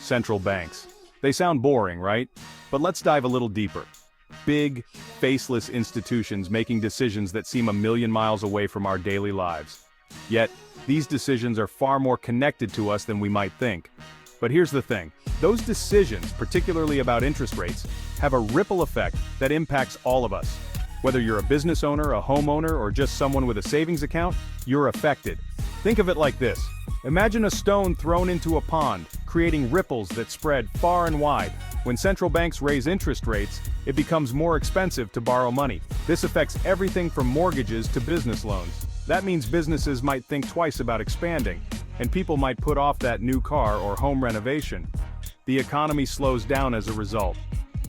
Central banks. They sound boring, right? But let's dive a little deeper. Big, faceless institutions making decisions that seem a million miles away from our daily lives. Yet, these decisions are far more connected to us than we might think. But here's the thing, those decisions, particularly about interest rates, have a ripple effect that impacts all of us. Whether you're a business owner, a homeowner, or just someone with a savings account, you're affected. Think of it like this. Imagine a stone thrown into a pond, creating ripples that spread far and wide. When central banks raise interest rates, it becomes more expensive to borrow money. This affects everything from mortgages to business loans. That means businesses might think twice about expanding, and people might put off that new car or home renovation. The economy slows down as a result.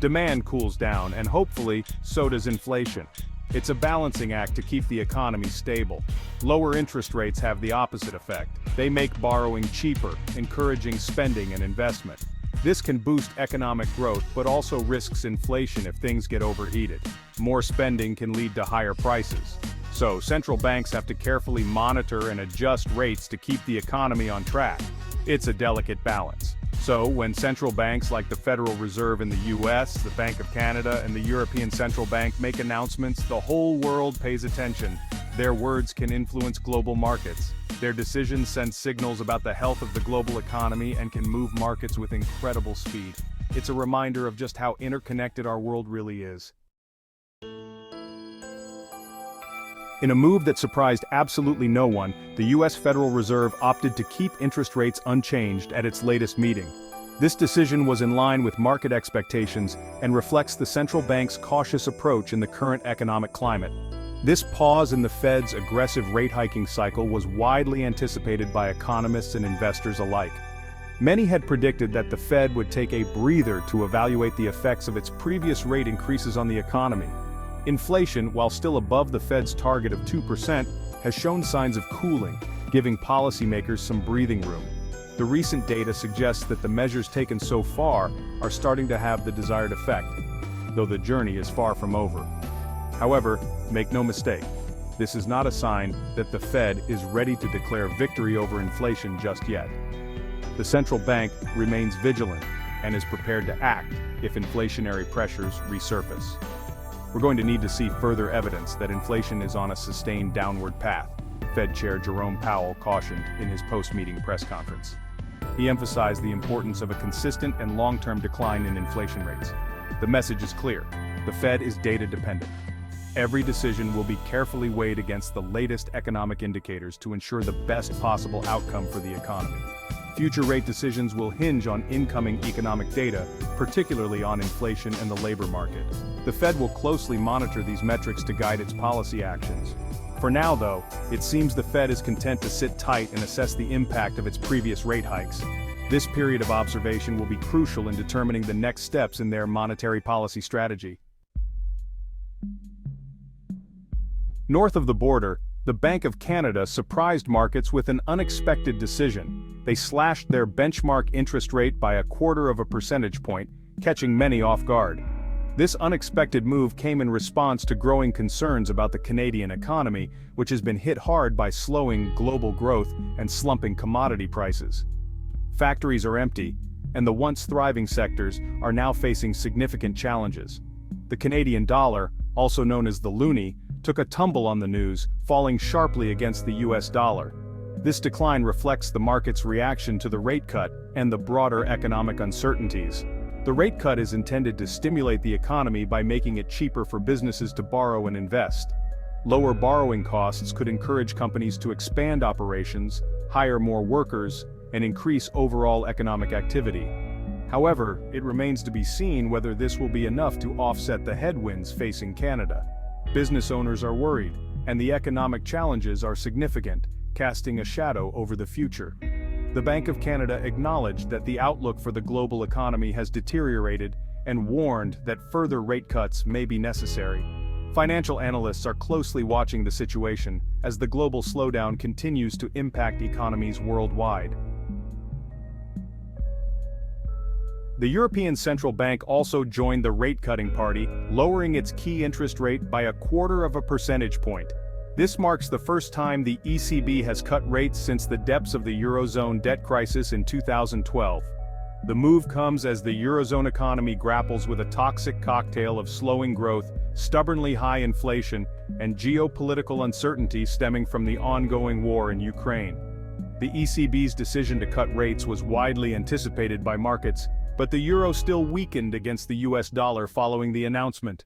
Demand cools down, and hopefully, so does inflation. It's a balancing act to keep the economy stable. Lower interest rates have the opposite effect. They make borrowing cheaper, encouraging spending and investment. This can boost economic growth but also risks inflation if things get overheated. More spending can lead to higher prices. So, central banks have to carefully monitor and adjust rates to keep the economy on track. It's a delicate balance. So, when central banks like the Federal Reserve in the US, the Bank of Canada, and the European Central Bank make announcements, the whole world pays attention. Their words can influence global markets. Their decisions send signals about the health of the global economy and can move markets with incredible speed. It's a reminder of just how interconnected our world really is. In a move that surprised absolutely no one, the US Federal Reserve opted to keep interest rates unchanged at its latest meeting. This decision was in line with market expectations and reflects the central bank's cautious approach in the current economic climate. This pause in the Fed's aggressive rate hiking cycle was widely anticipated by economists and investors alike. Many had predicted that the Fed would take a breather to evaluate the effects of its previous rate increases on the economy. Inflation, while still above the Fed's target of 2%, has shown signs of cooling, giving policymakers some breathing room. The recent data suggests that the measures taken so far are starting to have the desired effect, though the journey is far from over. However, make no mistake, this is not a sign that the Fed is ready to declare victory over inflation just yet. The central bank remains vigilant and is prepared to act if inflationary pressures resurface. We're going to need to see further evidence that inflation is on a sustained downward path, Fed Chair Jerome Powell cautioned in his post-meeting press conference. He emphasized the importance of a consistent and long-term decline in inflation rates. The message is clear. The Fed is data-dependent. Every decision will be carefully weighed against the latest economic indicators to ensure the best possible outcome for the economy. Future rate decisions will hinge on incoming economic data, particularly on inflation and the labor market. The Fed will closely monitor these metrics to guide its policy actions. For now, though, it seems the Fed is content to sit tight and assess the impact of its previous rate hikes. This period of observation will be crucial in determining the next steps in their monetary policy strategy. North of the border, the Bank of Canada surprised markets with an unexpected decision. They slashed their benchmark interest rate by 0.25 percentage point, catching many off guard. This unexpected move came in response to growing concerns about the Canadian economy, which has been hit hard by slowing global growth and slumping commodity prices. Factories are empty, and the once thriving sectors are now facing significant challenges. The Canadian dollar, also known as the loonie, took a tumble on the news, falling sharply against the US dollar. This decline reflects the market's reaction to the rate cut and the broader economic uncertainties. The rate cut is intended to stimulate the economy by making it cheaper for businesses to borrow and invest. Lower borrowing costs could encourage companies to expand operations, hire more workers, and increase overall economic activity. However, it remains to be seen whether this will be enough to offset the headwinds facing Canada. Business owners are worried, and the economic challenges are significant, casting a shadow over the future. The Bank of Canada acknowledged that the outlook for the global economy has deteriorated and warned that further rate cuts may be necessary. Financial analysts are closely watching the situation as the global slowdown continues to impact economies worldwide. The European Central Bank also joined the rate-cutting party, lowering its key interest rate by 0.25 percentage point. This marks the first time the ECB has cut rates since the depths of the Eurozone debt crisis in 2012. The move comes as the Eurozone economy grapples with a toxic cocktail of slowing growth, stubbornly high inflation, and geopolitical uncertainty stemming from the ongoing war in Ukraine. The ECB's decision to cut rates was widely anticipated by markets, but the euro still weakened against the US dollar following the announcement.